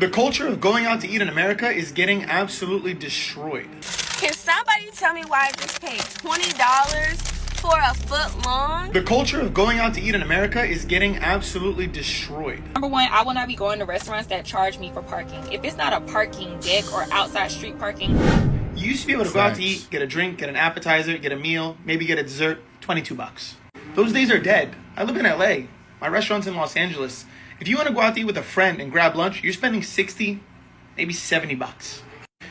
The culture of going out to eat in America is getting absolutely destroyed. Can somebody tell me why I just paid $20 for a foot long? The culture of going out to eat in America is getting absolutely destroyed. Number one, I will not be going to restaurants that charge me for parking. If it's not a parking deck or outside street parking. You used to be able to go out to eat, get a drink, get an appetizer, get a meal, maybe get a dessert, $22. Those days are dead. I live in LA. My restaurant's in Los Angeles. If you want to go out to eat with a friend and grab lunch, you're spending 60, maybe $70.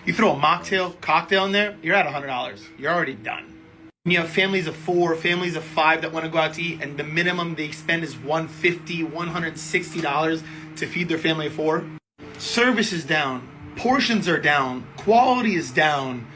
You throw a mocktail, cocktail in there, you're at $100. You're already done. When you have families of 4, families of 5 that want to go out to eat, and the minimum they spend is $150, $160 to feed their family of 4. Service is down. Portions are down. Quality is down.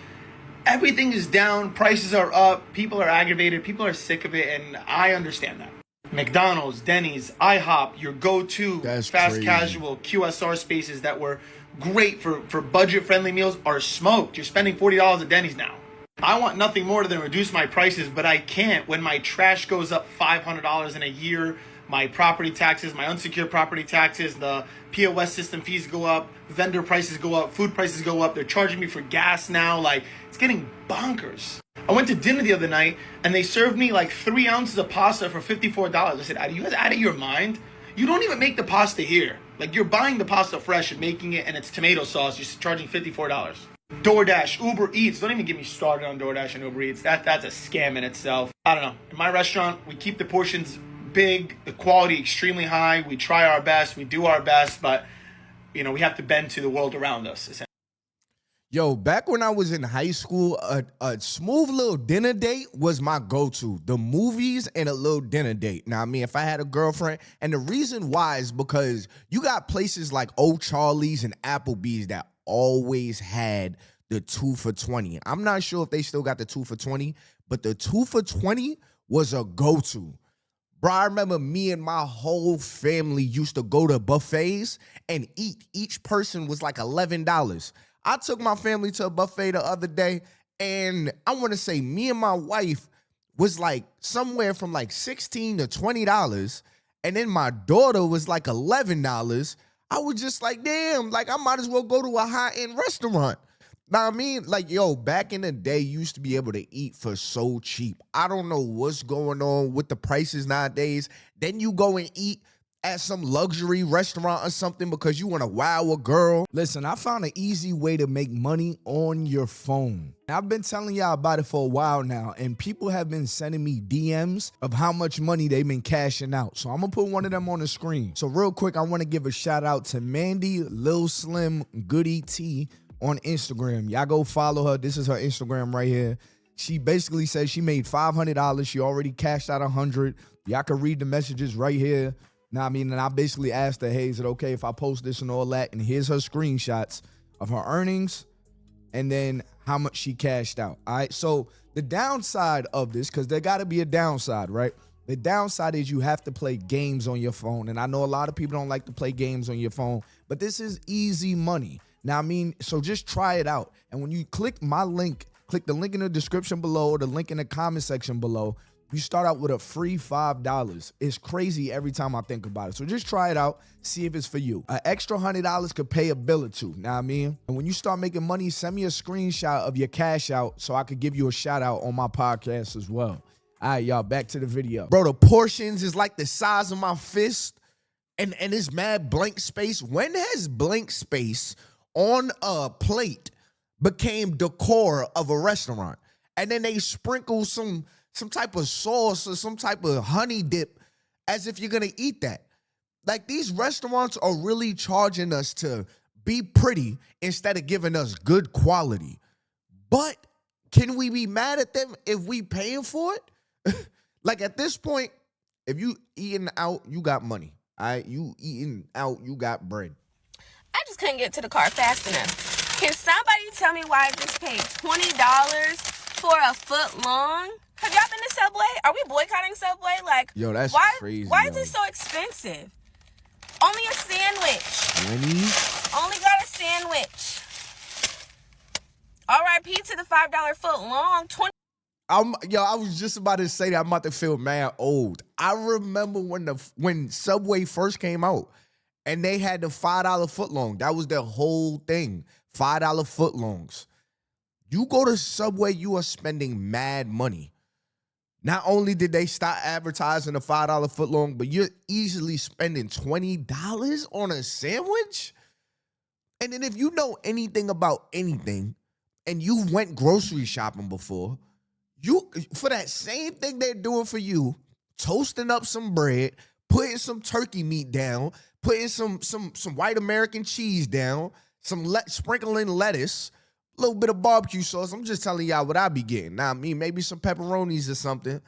Everything is down. Prices are up. People are aggravated. People are sick of it, and I understand that. McDonald's, Denny's, IHOP, your go-to fast casual QSR spaces that were great for budget-friendly meals are smoked. You're spending $40 at Denny's now. I want nothing more than reduce my prices, but I can't when my trash goes up $500 in a year, my property taxes, my unsecured property taxes, the POS system fees go up, vendor prices go up, food prices go up. They're charging me for gas now. Like, it's getting bonkers. I went to dinner the other night and they served me like 3 ounces of pasta for $54. I said, are you guys out of your mind? You don't even make the pasta here. Like, you're buying the pasta fresh and making it, and it's tomato sauce. You're charging $54. DoorDash, Uber Eats. Don't even get me started on DoorDash and Uber Eats. That's a scam in itself. I don't know. In my restaurant, we keep the portions big, the quality extremely high. We try our best. We do our best, but we have to bend to the world around us. Yo, back when I was in high school, a smooth little dinner date was my go-to. The movies and a little dinner date. Now, I mean, if I had a girlfriend, and the reason why is because you got places like Old Charlie's and Applebee's that always had the 2 for $20. I'm not sure if they still got the 2 for $20, but the 2 for $20 was a go-to. Bro, I remember me and my whole family used to go to buffets and eat. Each person was like $11. I took my family to a buffet the other day, and I want to say me and my wife was like somewhere from like $16 to $20, and then my daughter was like $11. I was just like, damn, like I might as well go to a high-end restaurant. Now, I mean, like, yo, back in the day, you used to be able to eat for so cheap. I don't know what's going on with the prices nowadays. Then you go and eat at some luxury restaurant or something because you want to wow a girl. Listen, I found an easy way to make money on your phone. I've been telling y'all about it for a while now, and people have been sending me DMs of how much money they've been cashing out. So I'm going to put one of them on the screen. So real quick, I want to give a shout out to Mandy Lil Slim Goody T on Instagram. Y'all go follow her. This is her Instagram right here. She basically says she made $500. She already cashed out $100. Y'all can read the messages right here. Now, I mean, and I basically asked her, hey, is it okay if I post this and all that? And here's her screenshots of her earnings and then how much she cashed out. All right. So the downside of this, because there got to be a downside, right? The downside is you have to play games on your phone. And I know a lot of people don't like to play games on your phone, but this is easy money. Now, I mean, so just try it out. And when you click my link, click the link in the description below or the link in the comment section below, you start out with a free $5. It's crazy every time I think about it. So just try it out, see if it's for you. An extra $100 could pay a bill or two, know what I mean? And when you start making money, send me a screenshot of your cash out so I could give you a shout out on my podcast as well. All right, y'all, back to the video. Bro, the portions is like the size of my fist and it's mad blank space. When has blank space on a plate became decor of a restaurant? And then they sprinkle some type of sauce or some type of honey dip as if you're going to eat that. Like, these restaurants are really charging us to be pretty instead of giving us good quality. But can we be mad at them if we paying for it? Like, at this point, if you eating out, you got money. All right? You eating out, you got bread. I just couldn't get to the car fast enough. Can somebody tell me why I just paid $20 for a foot long? Have y'all been to Subway? Are we boycotting Subway? Like, yo, that's crazy. Why is it so expensive? Only a sandwich. 20? Only got a sandwich. R.I.P. to the $5 foot long. I was just about to say that I'm about to feel mad old. I remember when Subway first came out, And they had the $5 footlong. That was their whole thing. $5 footlongs. You go to Subway, you are spending mad money. Not only did they stop advertising the $5 footlong, but you're easily spending $20 on a sandwich? And then if you know anything about anything, and you went grocery shopping before, you for that same thing they're doing for you, toasting up some bread, putting some turkey meat down, putting some white American cheese down, sprinkling lettuce, a little bit of barbecue sauce. I'm just telling y'all what I be getting. Now, maybe some pepperonis or something.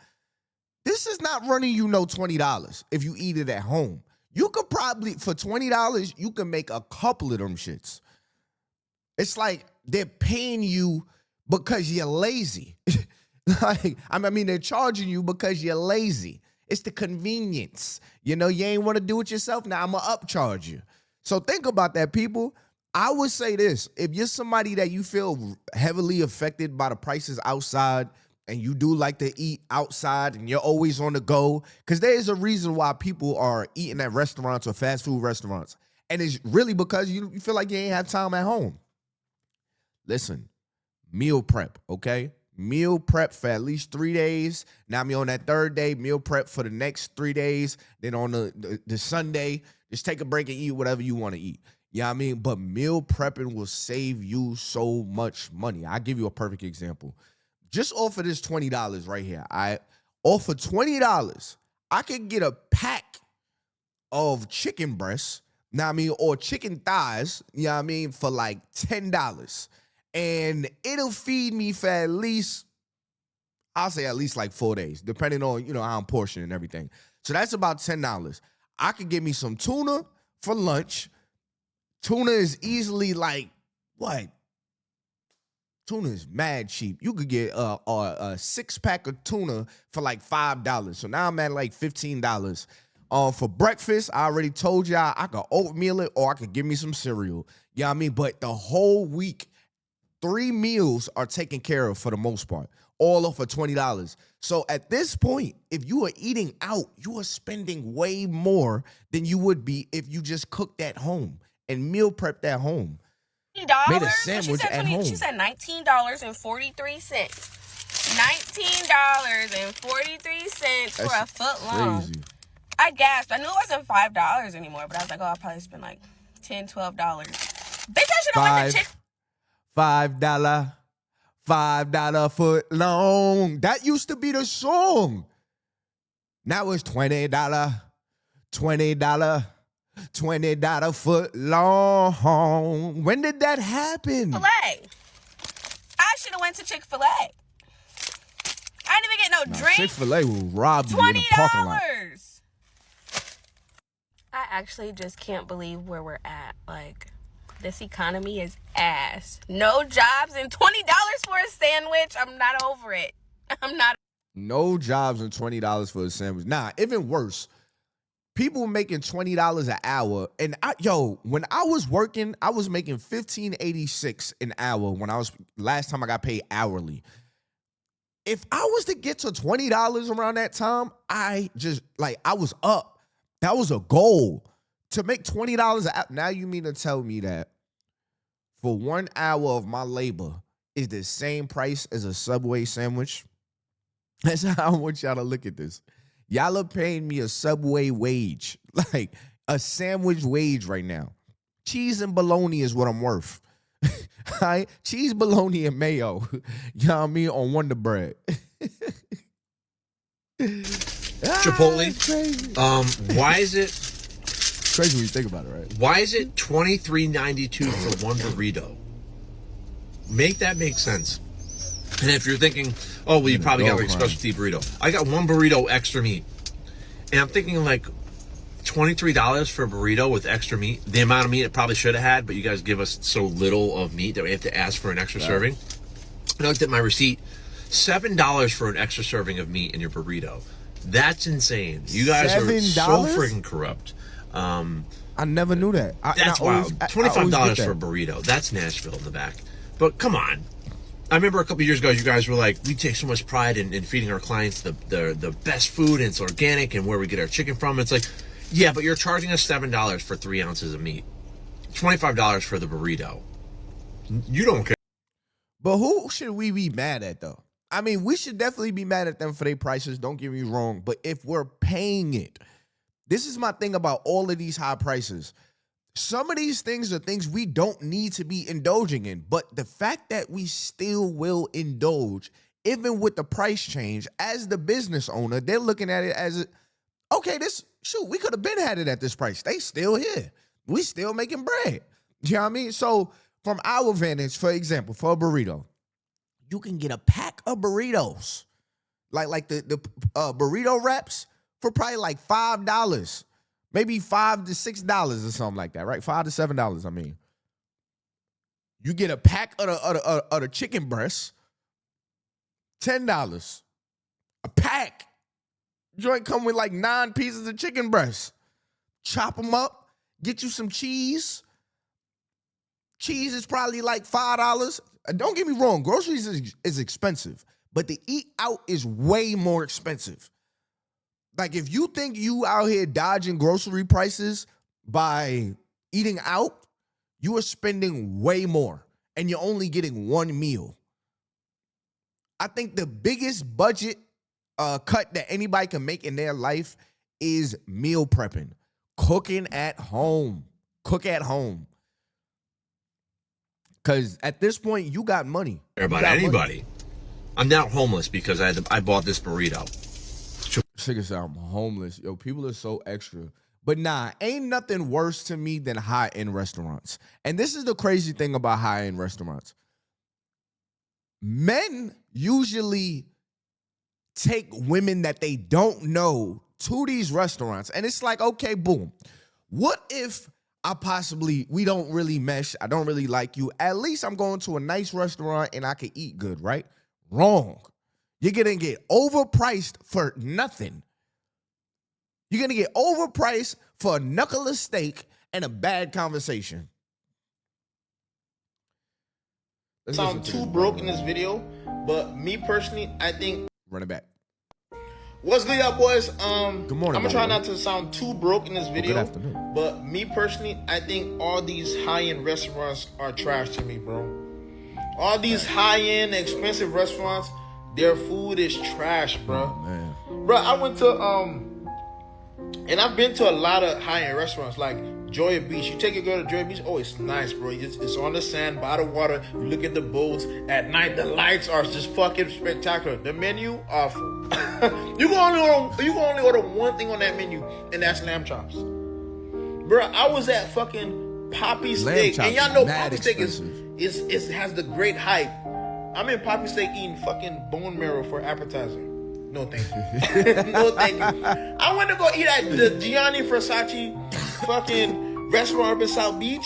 This is not running you no $20 if you eat it at home. You could probably, for $20, you can make a couple of them shits. It's like they're paying you because you're lazy. They're charging you because you're lazy. It's the convenience. You know, you ain't want to do it yourself. Now I'm going to upcharge you. So think about that, people. I would say this. If you're somebody that you feel heavily affected by the prices outside and you do like to eat outside and you're always on the go, because there is a reason why people are eating at restaurants or fast food restaurants. And it's really because you feel like you ain't have time at home. Listen, meal prep, okay? Meal prep for at least 3 days. Now me on that third day, meal prep for the next 3 days. Then on the Sunday, just take a break and eat whatever you want to eat. You know what I mean? But meal prepping will save you so much money. I'll give you a perfect example. Just off of this $20 right here. Off of $20, I could get a pack of chicken breasts, you know what I mean, or chicken thighs, you know what I mean, for like $10. And it'll feed me for at least, I'll say at least like 4 days, depending on, how I'm portioning and everything. So that's about $10. I could get me some tuna for lunch. Tuna is easily like, what? Tuna is mad cheap. You could get a 6-pack of tuna for like $5. So now I'm at like $15. For breakfast, I already told y'all I could oatmeal it or I could give me some cereal. You know what I mean? But the whole week, 3 meals are taken care of for the most part, all off for $20. So at this point, if you are eating out, you are spending way more than you would be if you just cooked at home and meal prepped at home. Made a sandwich at home. She said $19.43. $19.43 for a foot long. Crazy. I gasped. I knew it wasn't $5 anymore, but I was like, I'll probably spend like $10, $12. Bitch, I should have went to Chick. $5 foot long. That used to be the song. Now it's $20, $20 foot long. When did that happen? Chick-fil-A. I should have went to Chick-fil-A. I didn't even get no drink. Chick-fil-A will rob you in the parking lot. $20. I actually just can't believe where we're at. Like, this economy is ass. No jobs and $20 for a sandwich. I'm not over it. I'm not. No jobs and $20 for a sandwich. Nah, even worse. People making $20 an hour. And when I was working, I was making $15.86 an hour last time I got paid hourly. If I was to get to $20 around that time, I was up. That was a goal. To make $20 an hour. Now you mean to tell me that for 1 hour of my labor is the same price as a Subway sandwich? That's how I want y'all to look at this. Y'all are paying me a Subway wage, like a sandwich wage right now. Cheese and bologna is what I'm worth. Right? Cheese, bologna, and mayo. You know what I mean? On Wonder Bread. Chipotle. Why is it crazy when you think about it, right? Why is it $23.92 for one burrito? Make that make sense. And if you're thinking, oh, well, you probably got like specialty burrito. I got one burrito extra meat. And I'm thinking like $23 for a burrito with extra meat. The amount of meat it probably should have had, but you guys give us so little of meat that we have to ask for an extra serving. And I looked at my receipt. $7 for an extra serving of meat in your burrito. That's insane. You guys $7? are so freaking corrupt. I never knew that. That's wild. $25 for a burrito. That's Nashville in the back. But come on. I remember a couple years ago, you guys were like, we take so much pride in feeding our clients the best food, and it's organic, and where we get our chicken from. It's like, Yeah, but you're charging us $7 for 3 ounces of meat, $25 for the burrito. You don't care. But who should we be mad at, though? I mean, we should definitely be mad at them for their prices. Don't get me wrong. But if we're paying it, this is my thing about all of these high prices. Some of these things are things we don't need to be indulging in. But the fact that we still will indulge, even with the price change, as the business owner, they're looking at it as, okay, we could have been had it at this price. They still here. We still making bread. You know what I mean? So from our vantage, for example, for a burrito, you can get a pack of burritos, like the burrito wraps for probably like $5, maybe $5 to $6 or something like that, right? $5 to $7. I mean, you get a pack of the chicken breasts, $10 a pack. Joint come with like 9 pieces of chicken breasts. Chop them up, get you some cheese. Cheese is probably like $5. Don't get me wrong, groceries is expensive, but the eat out is way more expensive. Like if you think you out here dodging grocery prices by eating out, you are spending way more and you're only getting one meal. I think the biggest budget cut that anybody can make in their life is meal prepping, cooking at home. Cook at home. Because at this point, you got money. About anybody. Money. I'm now homeless because I bought this burrito. Nigga said I'm homeless. Yo, people are so extra. But nah, ain't nothing worse to me than high-end restaurants. And this is the crazy thing about high-end restaurants. Men usually take women that they don't know to these restaurants. And it's like, okay, boom. What if we don't really mesh, I don't really like you. At least I'm going to a nice restaurant and I can eat good, right? Wrong. You're going to get overpriced for nothing. You're going to get overpriced for a knuckle of steak and a bad conversation. Sound too broke in this video, but me personally, I think... Run it back. What's good, y'all boys? Good morning. I'm gonna try not to sound too broke in this video. Good afternoon. But me personally, I think all these high-end restaurants are trash to me, bro. All these high-end, expensive restaurants, their food is trash, bro. Oh, man. Bro, I went to and I've been to a lot of high-end restaurants like Joya Beach. You take your girl to Joya Beach, oh, it's nice, bro. It's on the sand, by the water. You look at the boats at night. The lights are just fucking spectacular. The menu, awful. You can only order one thing on that menu, and that's lamb chops. Bro, I was at fucking Poppy Steak, and y'all know Poppy Steak has the great hype. I'm in Poppy Steak eating fucking bone marrow for appetizer. No thank you. No thank you. I went to go eat at the Gianni Versace fucking restaurant up in South Beach.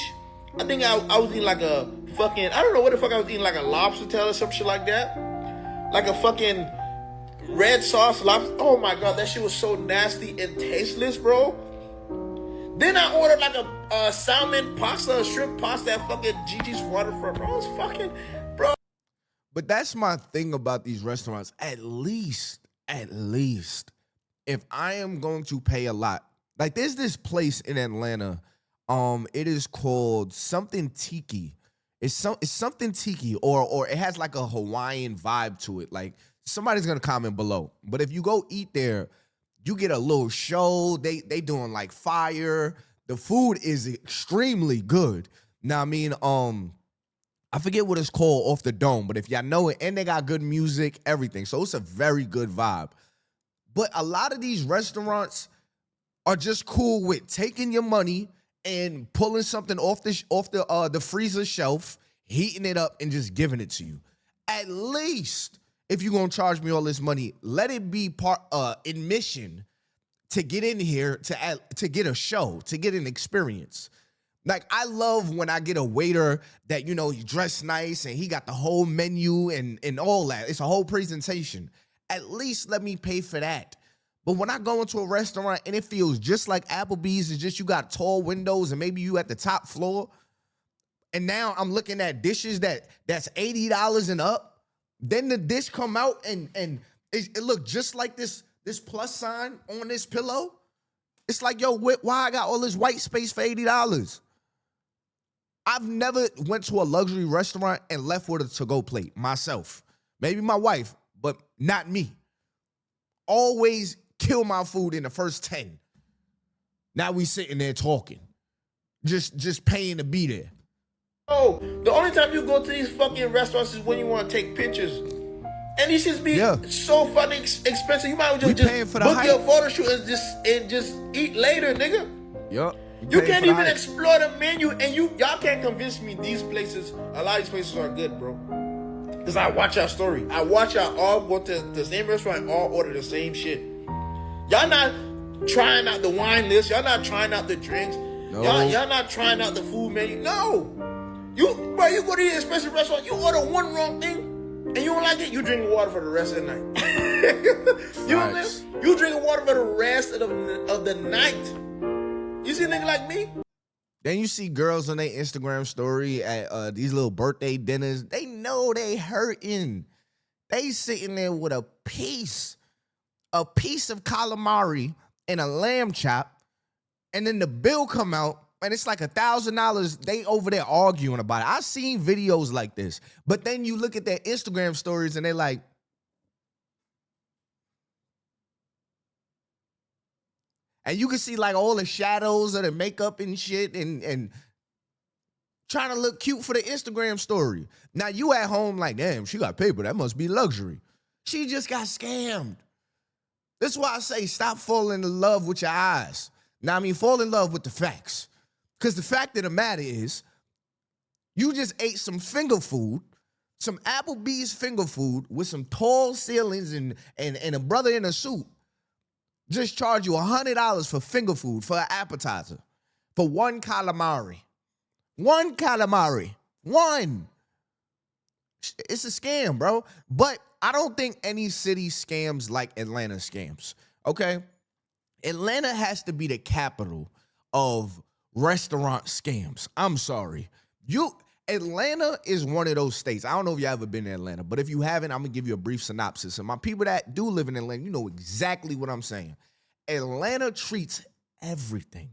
I think I was eating like a fucking, I don't know what the fuck I was eating, like a lobster tail or some shit like that. Like a fucking red sauce lobster. Oh my god, that shit was so nasty and tasteless, bro. Then I ordered like a salmon pasta, a shrimp pasta at fucking Gigi's Waterfront, bro. It was fucking, bro. But that's my thing about these restaurants. At least, if I am going to pay a lot, like there's this place in Atlanta, it is called something tiki. It's something tiki, or it has like a Hawaiian vibe to it. Like somebody's gonna comment below. But if you go eat there, you get a little show. They doing like fire. The food is extremely good. Now I mean, I forget what it's called off the dome, but if y'all know it, and they got good music, everything. So it's a very good vibe. But a lot of these restaurants are just cool with taking your money and pulling something off the freezer shelf, heating it up, and just giving it to you. At least if you're gonna charge me all this money, let it be part admission to get in here to get a show, to get an experience. Like, I love when I get a waiter that, you know, he dressed nice and he got the whole menu and all that. It's a whole presentation. At least let me pay for that. But when I go into a restaurant and it feels just like Applebee's, it's just you got tall windows and maybe you at the top floor, and now I'm looking at dishes that's $80 and up, then the dish come out and it look just like this plus sign on this pillow. It's like, yo, why I got all this white space for $80? I've never went to a luxury restaurant and left with a to-go plate myself. Maybe my wife, but not me. Always kill my food in the first 10. Now we sitting there talking. Just paying to be there. Oh, the only time you go to these fucking restaurants is when you want to take pictures. And these should be so fucking expensive. You might as well just book your photo shoot and just eat later, nigga. Yup. You can't even explore the menu, and y'all can't convince me a lot of these places are good, bro. Because I watch y'all story. I watch y'all all go to the same restaurant and all order the same shit. Y'all not trying out the wine list. Y'all not trying out the drinks. No. Y'all not trying out the food menu. No. You go to the expensive restaurant, you order one wrong thing, and you don't like it, you drink water for the rest of the night. You know what I mean? You drink water for the rest of the night. You see a nigga like me? Then you see girls on their Instagram story at these little birthday dinners. They know they hurting. They sitting there with a piece of calamari and a lamb chop, and then the bill come out, and it's like $1,000. They over there arguing about it. I've seen videos like this, but then you look at their Instagram stories, and they're like, and you can see like all the shadows of the makeup and shit and trying to look cute for the Instagram story. Now you at home like, damn, she got paper. That must be luxury. She just got scammed. That's why I say stop falling in love with your eyes. Now, I mean, fall in love with the facts. Because the fact of the matter is, you just ate some finger food, some Applebee's finger food with some tall ceilings and a brother in a suit. Just charge you $100 for finger food, for an appetizer, for one calamari. One calamari. One. It's a scam, bro. But I don't think any city scams like Atlanta scams, okay? Atlanta has to be the capital of restaurant scams. I'm sorry. Atlanta is one of those states. I don't know if you ever been to Atlanta, but if you haven't, I'm going to give you a brief synopsis. And my people that do live in Atlanta, you know exactly what I'm saying. Atlanta treats everything.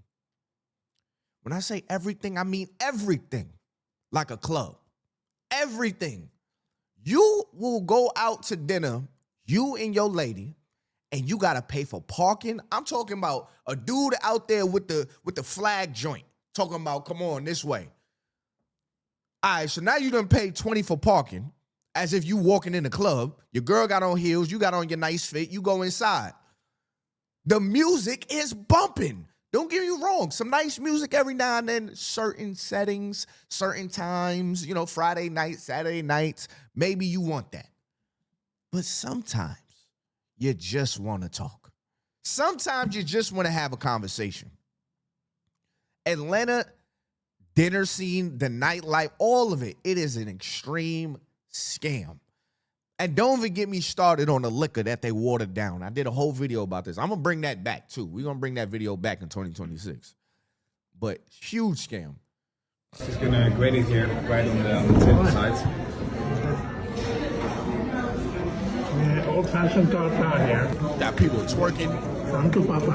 When I say everything, I mean everything like a club. Everything. You will go out to dinner, you and your lady, and you got to pay for parking. I'm talking about a dude out there with the flag joint, talking about, come on, this way. All right, so now you done paid $20 for parking, as if you walking in the club. Your girl got on heels, you got on your nice fit, you go inside. The music is bumping. Don't get me wrong, some nice music every now and then, certain settings, certain times, Friday night, Saturday nights, maybe you want that. But sometimes you just want to talk. Sometimes you just want to have a conversation. Atlanta dinner scene, the nightlife, all of it is an extreme scam. And don't even get me started on the liquor that they watered down. I did a whole video about this. I'm going to bring that back, too. We're going to bring that video back in 2026. But huge scam. Just going to grate it here, right on the table sides. Yeah, old-fashioned tartar here. Got people twerking. Thank you, Papa.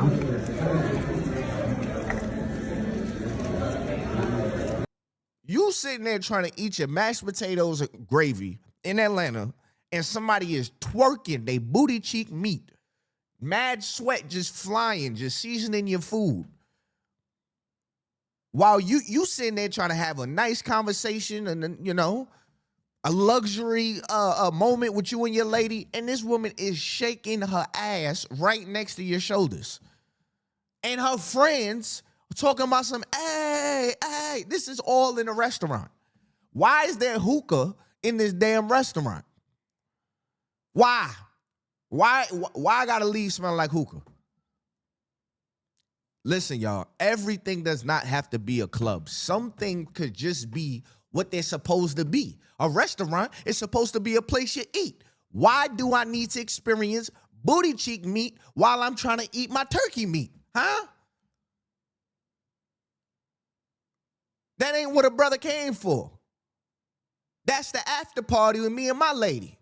You sitting there trying to eat your mashed potatoes and gravy in Atlanta, and somebody is twerking they booty cheek meat. Mad sweat just flying, just seasoning your food. While you sitting there trying to have a nice conversation and, a luxury moment with you and your lady, and this woman is shaking her ass right next to your shoulders. And her friends are talking about some, hey, this is all in a restaurant. Why is there hookah in this damn restaurant? Why? Why I gotta leave smelling like hookah? Listen, y'all, everything does not have to be a club. Something could just be what they're supposed to be. A restaurant is supposed to be a place you eat. Why do I need to experience booty cheek meat while I'm trying to eat my turkey meat? Huh? That ain't what a brother came for. That's the after party with me and my lady.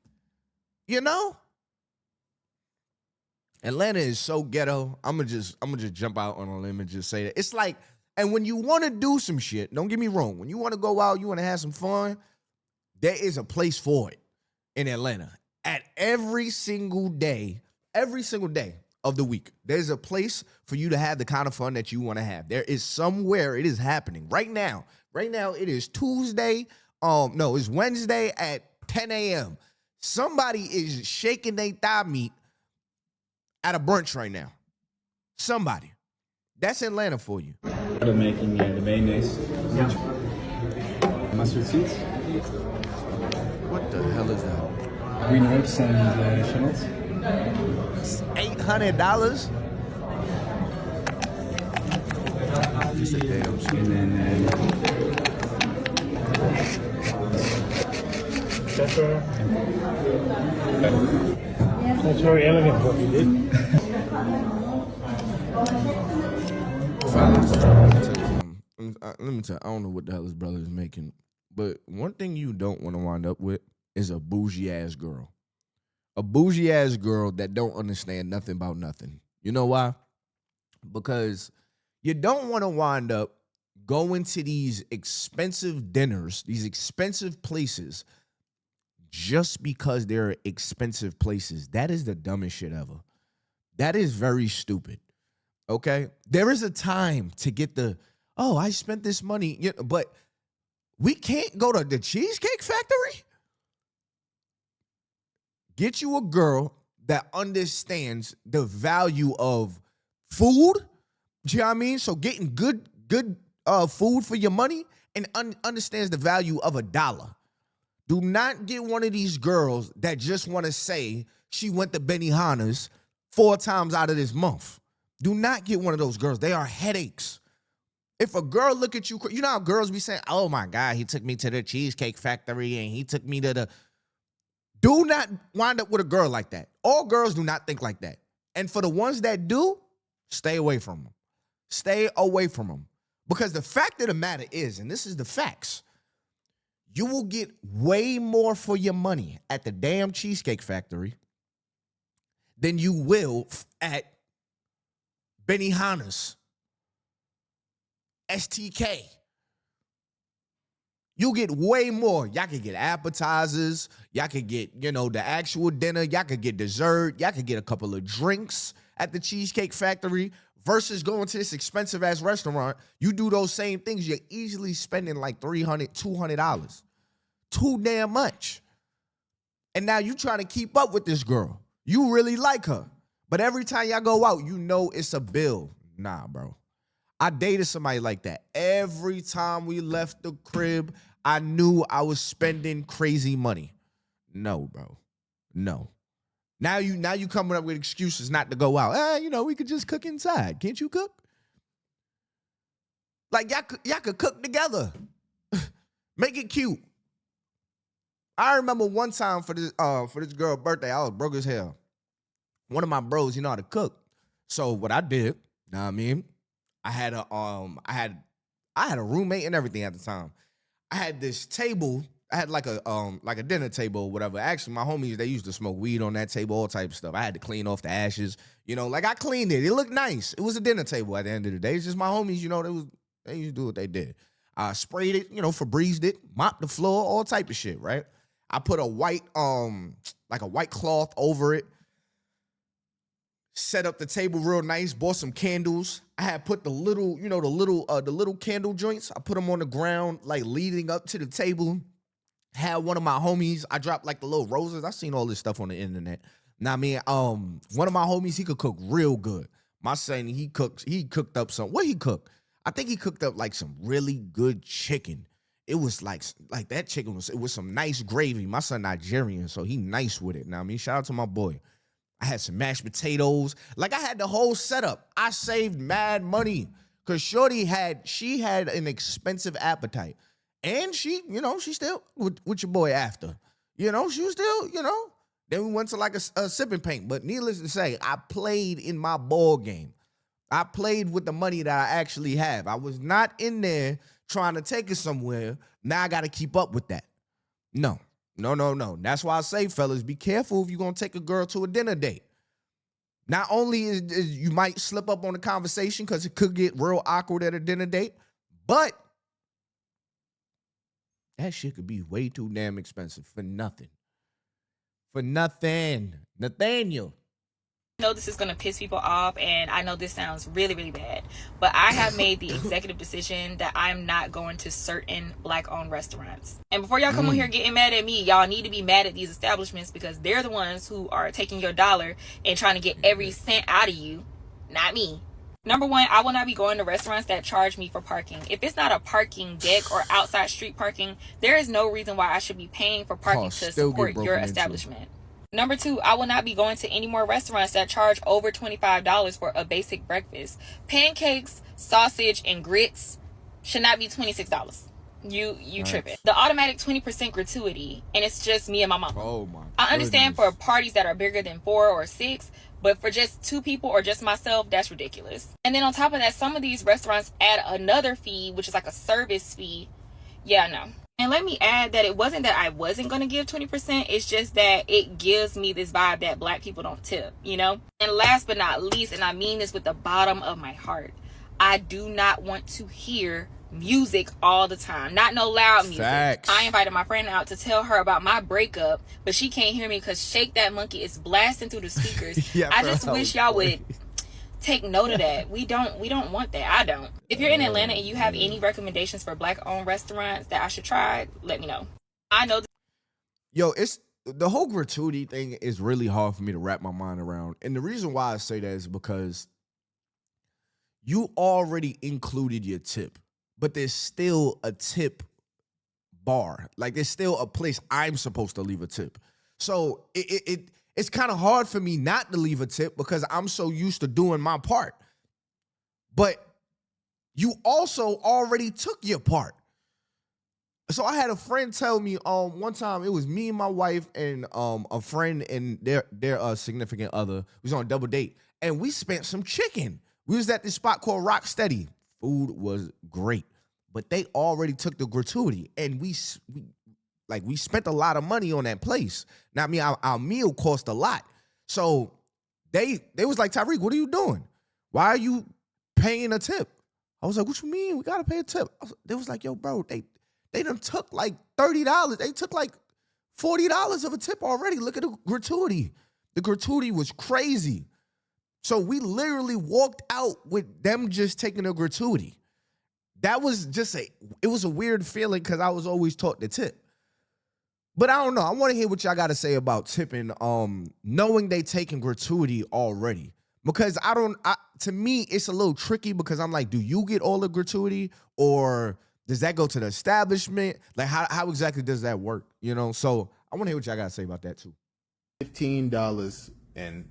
Atlanta is so ghetto. I'm gonna just jump out on a limb and just say that. It's like, and when you want to do some shit, don't get me wrong. When you want to go out, you want to have some fun, there is a place for it in Atlanta. At every single day of the week, there's a place for you to have the kind of fun that you want to have. There is somewhere it is happening right now. Right now, it is Tuesday. No, it's Wednesday at 10 a.m. Somebody is shaking their thigh meat at a brunch right now. Somebody. That's Atlanta for you. We're making the mayonnaise. Yeah. Mustard seeds. What the hell is that? Green herbs and shallots. $800? Just a damn shit. And then Pepper. That's very elegant what you did. Fellas, let me tell you something. I don't know what the hell his brother is making, but one thing you don't want to wind up with is a bougie ass girl. A bougie ass girl that don't understand nothing about nothing. You know why? Because you don't want to wind up going to these expensive dinners, these expensive places, just because they're expensive places. That is the dumbest shit ever. That is very stupid. Okay? There is a time to get I spent this money, but we can't go to the Cheesecake Factory? Get you a girl that understands the value of food. Do you know what I mean? So getting good food for your money and understands the value of $1. Do not get one of these girls that just want to say she went to Benihana's 4 times out of this month. Do not get one of those girls. They are headaches. If a girl look at you, you know how girls be saying, oh my God, he took me to the Cheesecake Factory and he took me to the... Do not wind up with a girl like that. All girls do not think like that. And for the ones that do, stay away from them. Stay away from them. Because the fact of the matter is, and this is the facts, you will get way more for your money at the damn Cheesecake Factory than you will at Benihana's, STK. You'll get way more. Y'all could get appetizers. Y'all could get, the actual dinner. Y'all could get dessert. Y'all could get a couple of drinks at the Cheesecake Factory versus going to this expensive-ass restaurant. You do those same things, you're easily spending like $300, $200. Too damn much. And now you trying to keep up with this girl. You really like her. But every time y'all go out, it's a bill. Nah, bro. I dated somebody like that. Every time we left the crib, I knew I was spending crazy money. No, bro. No. Now you coming up with excuses not to go out. We could just cook inside. Can't you cook? Like y'all could cook together. Make it cute. I remember one time for this girl's birthday, I was broke as hell. One of my bros, he know how to cook. So what I did, know what I mean? I had a roommate and everything at the time. I had this table. I had like a dinner table or whatever. Actually, my homies, they used to smoke weed on that table, all type of stuff. I had to clean off the ashes. I cleaned it. It looked nice. It was a dinner table at the end of the day. It's just my homies, they used to do what they did. I sprayed it, Febrezed it, mopped the floor, all type of shit, right? I put a white cloth over it. Set up the table real nice, bought some candles. I had put the little candle joints. I put them on the ground, like leading up to the table. Had one of my homies, I dropped like the little roses. I seen all this stuff on the internet. Now, one of my homies, he could cook real good. My son, he cooked up some, what he cooked? I think he cooked up like some really good chicken. It was like that chicken it was some nice gravy. My son Nigerian, so he nice with it. Now, shout out to my boy. I had some mashed potatoes. Like, I had the whole setup. I saved mad money because shorty had an expensive appetite. And she still with your boy after. She was still, Then we went to like a sipping paint. But needless to say, I played in my ball game. I played with the money that I actually have. I was not in there trying to take it somewhere. Now I got to keep up with that. No. That's why I say, fellas, be careful if you're going to take a girl to a dinner date. Not only is you might slip up on the conversation because it could get real awkward at a dinner date, but that shit could be way too damn expensive for nothing. For nothing. Nathaniel. I know this is going to piss people off, and I know this sounds really, really bad, but I have made the executive decision that I'm not going to certain black-owned restaurants. And before y'all come on here getting mad at me, y'all need to be mad at these establishments because they're the ones who are taking your dollar and trying to get every cent out of you, not me. Number one, I will not be going to restaurants that charge me for parking. If it's not a parking deck or outside street parking, there is no reason why I should be paying for parking to support your establishment. Number two, I will not be going to any more restaurants that charge over $25 for a basic breakfast. Pancakes, sausage, and grits should not be $26. You tripping. The automatic 20% gratuity, and it's just me and my mom. Oh my I understand goodness. for parties that are bigger than 4 or 6, but for just 2 people or just myself, that's ridiculous. And then on top of that, some of these restaurants add another fee, which is like a service fee. Yeah, no. And let me add that it wasn't that I wasn't going to give 20%. It's just that it gives me this vibe that black people don't tip, you know? And last but not least, and I mean this with the bottom of my heart, I do not want to hear music all the time. Not no loud music. Facts. I invited my friend out to tell her about my breakup, but she can't hear me because Shake That Monkey is blasting through the speakers. Yeah, I bro, just that wish was y'all funny. would take note of that. We don't want that. I don't. If you're in Atlanta and you have any recommendations for black owned restaurants that I should try, let me know. I know Yo, it's the whole gratuity thing is really hard for me to wrap my mind around. And the reason why I say that is because you already included your tip, but there's still a tip bar. Like there's still a place I'm supposed to leave a tip. So it's kind of hard for me not to leave a tip because I'm so used to doing my part. But you also already took your part. So I had a friend tell me one time, it was me and my wife and a friend and their significant other. We was on a double date and we spent some chicken. We was at this spot called Rock Steady. Food was great, but they already took the gratuity and we spent a lot of money on that place. Now, I mean, our meal cost a lot. So they was like, Tyreek, what are you doing? Why are you paying a tip? I was like, what you mean? We got to pay a tip. They was like, yo, bro, they done took like $30. They took like $40 of a tip already. Look at the gratuity. The gratuity was crazy. So we literally walked out with them just taking a gratuity. That was just it was a weird feeling because I was always taught to tip. But I don't know. I want to hear what y'all got to say about tipping, knowing they taking gratuity already. Because to me, it's a little tricky because I'm like, do you get all the gratuity or does that go to the establishment? Like, how exactly does that work? You know? So I want to hear what y'all got to say about that too. $15 and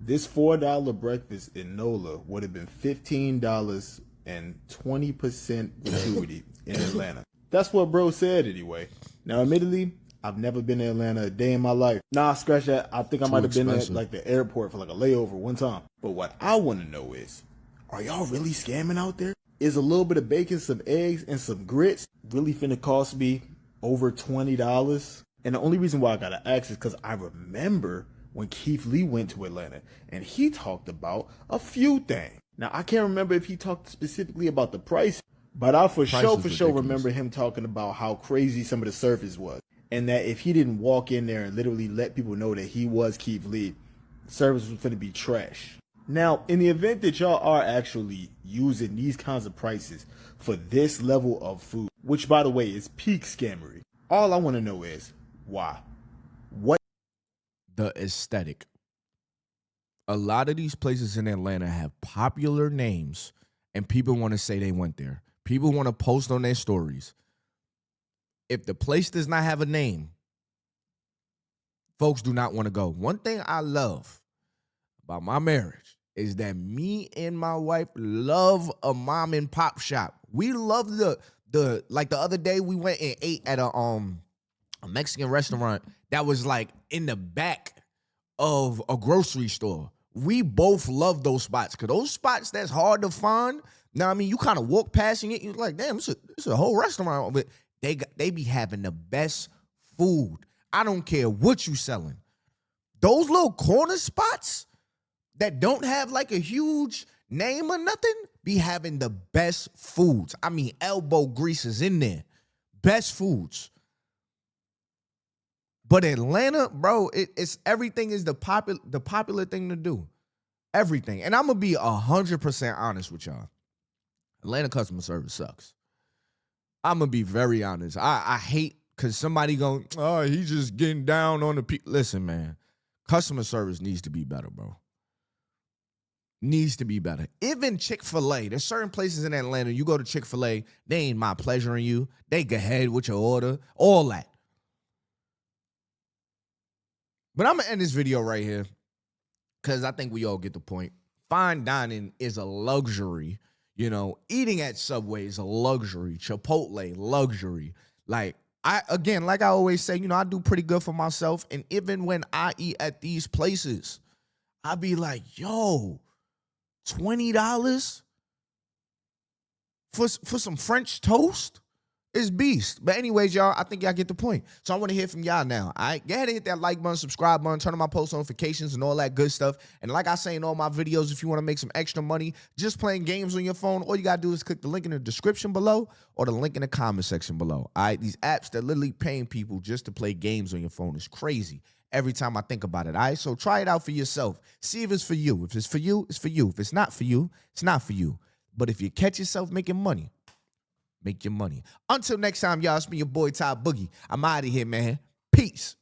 this $4 breakfast in NOLA would have been $15 and 20% gratuity in Atlanta. That's what bro said anyway. Now, admittedly, I've never been to Atlanta a day in my life. Nah, scratch that. I think I might have been at like the airport for like a layover one time. But what I want to know is, are y'all really scamming out there? Is a little bit of bacon, some eggs, and some grits really finna cost me over $20? And the only reason why I gotta ask is because I remember when Keith Lee went to Atlanta and he talked about a few things. Now, I can't remember if he talked specifically about the price, but I for sure remember him talking about how crazy some of the service was. And that if he didn't walk in there and literally let people know that he was Keith Lee, service was going to be trash. Now, in the event that y'all are actually using these kinds of prices for this level of food, which by the way is peak scammery, all I want to know is why? What? The aesthetic. A lot of these places in Atlanta have popular names and people want to say they went there. People want to post on their stories. If the place does not have a name, folks do not want to go. One thing I love about my marriage is that me and my wife love a mom and pop shop. We love the like the other day we went and ate at a Mexican restaurant that was like in the back of a grocery store. We both love those spots because those spots that's hard to find. Now, I mean, you kind of walk past and you're like, damn, it's a whole restaurant. But they be having the best food. I don't care what you selling. those little corner spots that don't have like a huge name or nothing be having the best foods. I mean, elbow grease is in there. Best foods. But Atlanta, bro, it's everything is the popular thing to do. Everything. And I'm going to be 100% honest with y'all. Atlanta customer service sucks. I'm going to be very honest. I hate because somebody going, oh, he's just getting down on the people. Listen, man, customer service needs to be better, bro. Needs to be better. Even Chick-fil-A, there's certain places in Atlanta, you go to Chick-fil-A, they ain't my pleasuring you. They go ahead with your order, all that. But I'm going to end this video right here because I think we all get the point. Fine dining is a luxury. You know, eating at Subway is a luxury. Chipotle, luxury. Like I always say, you know, I do pretty good for myself. And even when I eat at these places, I be like, yo, $20 for some French toast is beast. But anyways, y'all, I think y'all get the point. So I want to hear from y'all now. All right, go ahead and hit that like button, subscribe button, turn on my post notifications and all that good stuff. And like I say in all my videos, if you want to make some extra money just playing games on your phone, all you got to do is click the link in the description below or the link in the comment section below. All right, these apps that literally paying people just to play games on your phone is crazy. Every time I think about it, all right? So try it out for yourself. See if it's for you. If it's for you, it's for you. If it's not for you, it's not for you. But if you catch yourself making money, make your money. Until next time, y'all, it's been your boy, Ty Boogie. I'm out of here, man. Peace.